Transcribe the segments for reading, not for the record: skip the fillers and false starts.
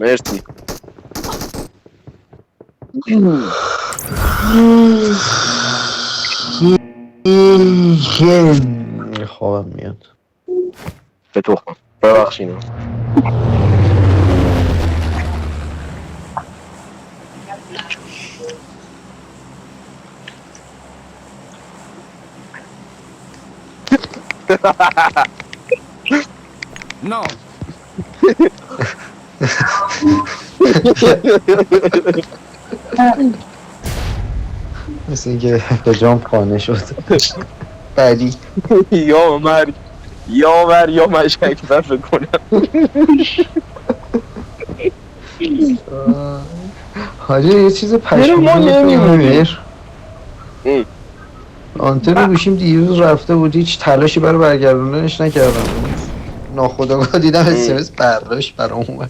مرسی. خوابم میاد. به تخم ببخشید. No. مثل اینکه به جام خانه شد. بعدی یا مرگ یا مشکک فکر کنم. حاجی یه چیز ما پشمونی ام. آنتن گوشیم دیروز رفته بود، هیچ تلاشی برای برگردوندنش نکردم. ناخودآگاه دیدم اسمس برداشت برام اومد.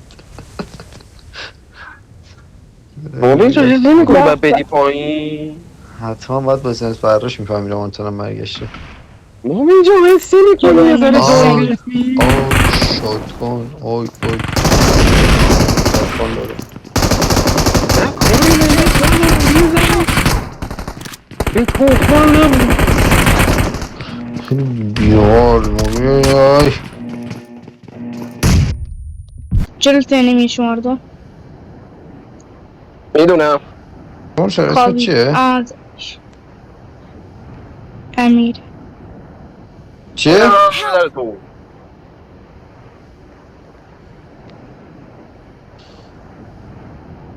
بابا اینجا چیز نمی‌کنی باید بدی پایین. حتما باید با اسمس برداشت میفهمیدم آنتنم برگشته. بابا اینجا حسی نکنی یه ذره جایی برسی. شاد کن. اوی شاد کن داره. این توخون بیار مویای چرا تنمی شمارده؟ میدونم. اون شرایط چیه؟ امیر. چیه؟ تو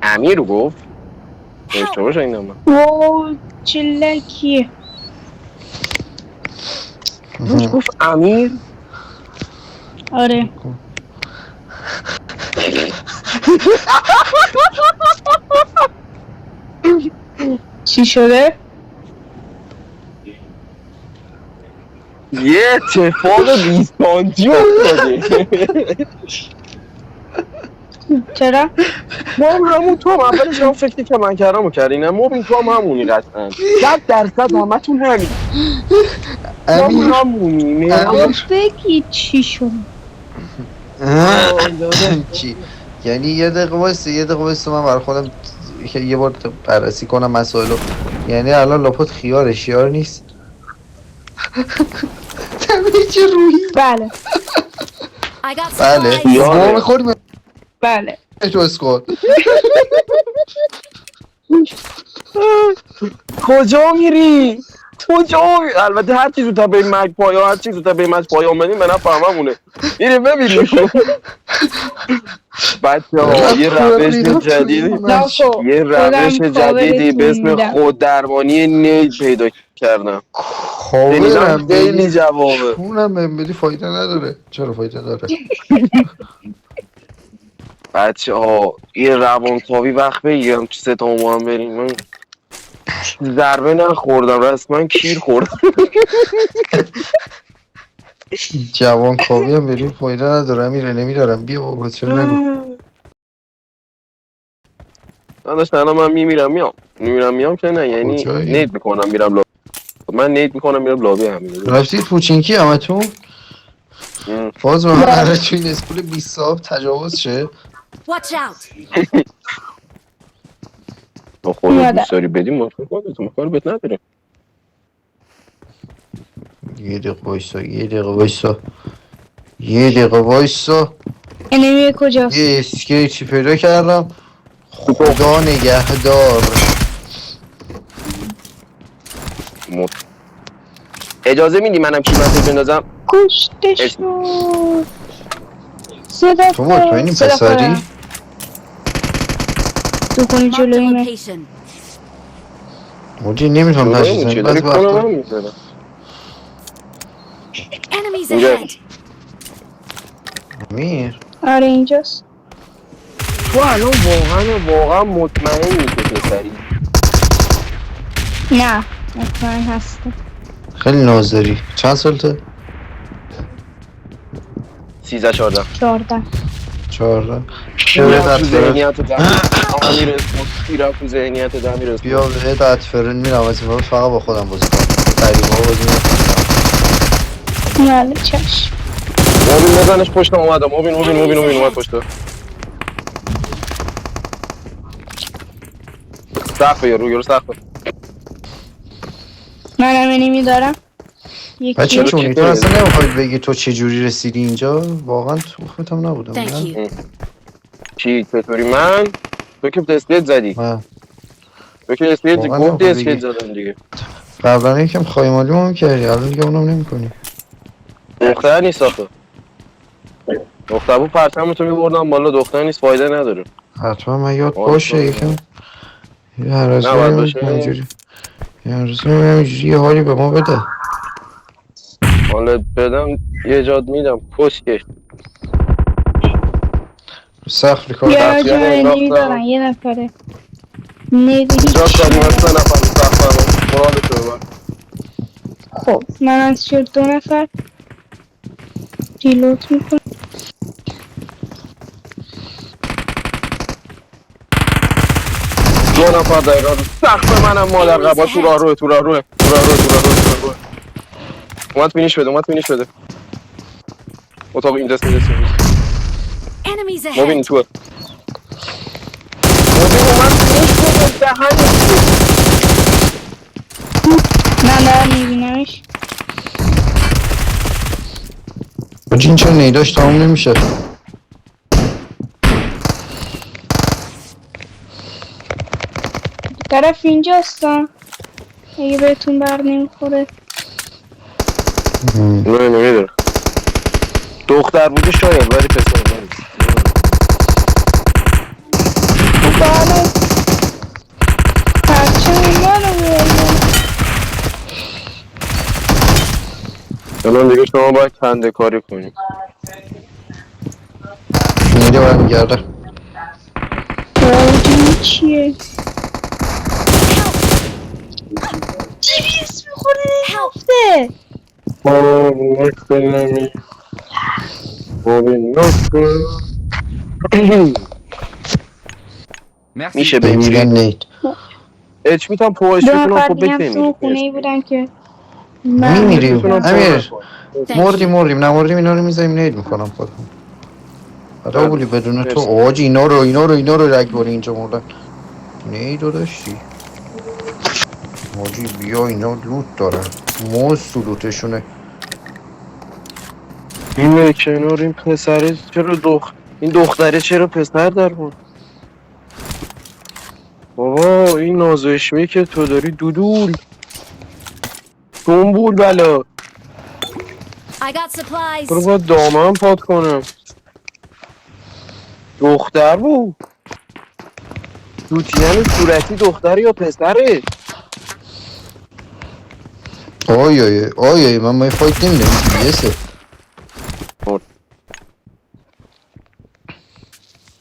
امیر رو گفت اشتباه شنیدم من. واو چلکیه. روش گفت امیر. آره چی شده؟ یه اتفاق بیسانتی افتاده. چرا؟ ما همون تو هم اولش هم فکری که من کردم و کردی نه مبین تو هم همونی قطعا 100% همه تون همین امیر همونی بگی چی شد؟ چی؟ یعنی یه دقیقه وایسه من برای خودم یه بار بررسی کنم مسائلو. یعنی الان لاپات خیار نیست. چه روحی. بله بله خیاره. ما میخوریم بله تو اسکواد. کجا میری؟ البته هر چیزو تا به مک پایا هر چیزو تا به مک پایا منیم من نفهممونه. میره ببینیم. بچه‌ها یه روش جدیدی به اسم خوددرمانی نیل پیدا کردم. کاورم خیلی جوابه. چونم بهم بدی فایده نداره. چرا فایده داره؟ بچه‌ها یه روانکاوی وقت بگیرم چه سه تا ما هم بریم. من ضربه نخوردم رسما کیر خوردم. جوان کاوی هم بریم فایده نداره. میره نمیدارم بیا بابا چرا نگو. داداش الان من میمیرم که نه یعنی کجایی؟ نیت میکنم میرم لابی. من نیت میکنم میرم لابی همین. رفتید پوچینکی همتون؟ باز من قراره توی این اسکول 20 صاحب تجاوز شه. با خودت دوست داری بدیم مطمئن خودت مکار بهت نداریم. یه دقیقه وایسا انمی کجاست؟ یه اسکیچی پیدا کردم. خدا نگهدار. اجازه میدی منم کیمتو بندازم؟ کشته شد. صدا تو مطمئنی پسری؟ تو کنی جلویمه. موجی نمیتونم تشخیص بدم. بعضی وقتا امیر آره اینجاست. تو الان واقعا مطمئنی که پسری؟ نه مطمئن هستم. خیلی ناز داری. چند سالته؟ 13 14 14. میرم تو ذهنیت دم بیا به دتفرن میرم از این فقط با خودم بازی کنم. تقریبا بازی نکنم. یاله چشم. موبین بزنش پشتم اومدم. موبین اومد پشتم. سقف یارو سقف. منم انیمی دارم. بچه یکی چونی تو اصلا نمیخواید بگی تو چجوری رسیدی اینجا؟ واقعا تو خودم نبودم. Thank نه؟ you. چی چطوری من؟ تو که اسکیت زدی. من تو که اسکیت واقعا گفتی نمیخوای اسکیت بگی. زدم دیگه. قبلا یکم خایمالی ما میکردی، الان دیگه اونم نمیکنی. دختر نیست آخه. دختر بود پرچم تو میبردم بالا، دختر نیست فایده نداره. حتما من یاد حال باشه کنم. یکم هر از نباید باشه. اینجوری هر از اینجوری یه حالی به ما بده. حالا بدم یه جاد میدم کسکش. سخت یه کار سختی راجع هم انیمی انداختم. دارم یه نفره. نیدی جاد هیچ داریم از ندارم. 3 نفر رو سخت فرمان مرادشو ببر. خب من از شد 2 نفر ریلوت میکنم. 2 نفر دقیقا رو سقف منم مادر قبا تو راه روه تو راه روه تو راه روه تو راه روه تو راه روه. اومد فینیش بده اومد فینیش بده. اتاق اینجاست اینجاست اینجاست. Enemies مبین ahead. توه. مبین اومد فینیش بده دهنی. من دارم میبینمش. حاجی این چرا نیداش تموم نمیشه؟ طرف اینجا هستم اگه بهتون بر نمیخوره. نه نمیداره. دختر بودی شاید ولی پسر ولی بالا پرچم منو بیاریم. الان دیگه شما باید کنده کاری کنی. نیده برمیگرده. راجی چیه؟ دیویس میخوره نمیفته. نکنمی مبین نکن. میشه میگن بمیری؟ نید. اچ میتونم پوهش 2 بکنم نفر خب دیگه بهت هم تو بمیری خونه ای بودن که میمیریم میتونم من پوهش امیر. کنم. Thank you. مردیم نمردیم اینا رو میذاریم نید میکنم خودم. حالا بولی بدون تو مرسی. آج اینا رو رگباری اینجا مردن. نیدو داشتی حاجی بیا اینا لوت دارن موز تو لوتشونه. این کنار این پسره چرا این دختره چرا پسر در بود؟ بابا این نازشمی که تو داری دودول دنبول بلا I got برو supplies. با دامن پات کنم. دختر بود دوتیان صورتی دختر یا پسره؟ آی من ما فایت نمیدم این TBS.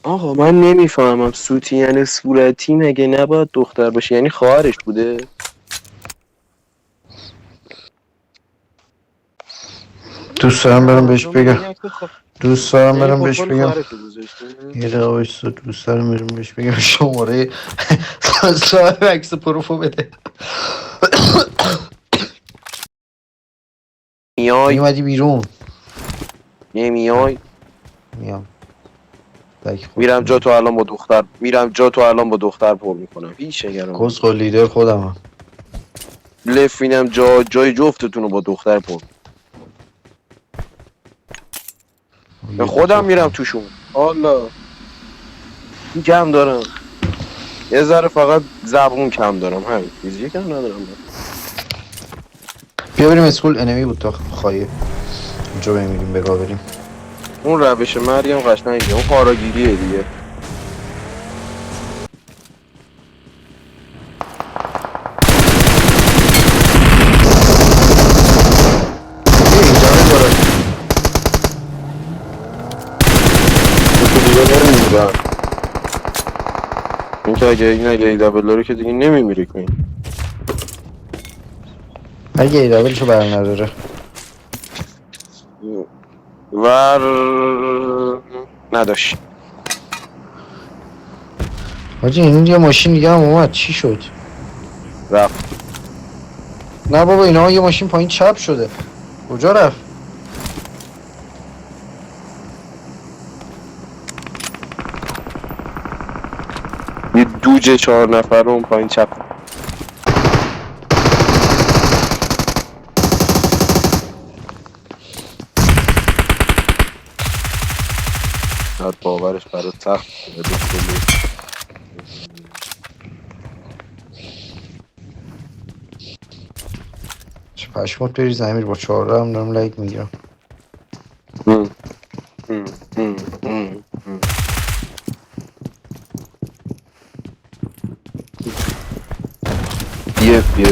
آقا من نمیفهمم سوتین صورتی مگه نباید دختر باشه یعنی خواهرش بوده؟ دوست دارم برم بهش بگم دوست دارم یعنی برم بهش پروفایل بگم خواهرش رو گذاشته. یه دقیقه وایسا دوست دارم برم بهش بگم شماره صاحب عکس پروفو بده. میای میومدی بیرون. نمیای میام بک خود میرم جا تو الان با دختر پر میکنم هیچ نگران کس خود لیدر خودم لفینم جای جفتتون رو با دختر پر به خودم میرم توشون حالا کم دارم یه ذره فقط زبون کم دارم همین چیزی کم ندارم من. بیا بریم اسکول انمی بود تا خواهی اونجا بمیریم بگاه بریم. اون روش مریم قشنگه اون کاراگیریه دیگه. اینجا رو داره تو دیگه نمیمیرم این که اگه ای دبل داره که دیگه نمیمیری کنی اگه ایدابلشو بر نداره ور نداشت. حاجی این یه ماشین دیگه هم اومد چی شد؟ رفت نه بابا اینا یه ماشین پایین چپ شده کجا رفت؟ دوجه 4 نفر اون پایین چپ. شاید باورش برات سخت پشمات بریز امیر، با 4 هم دارم لایک میگیرم. بیه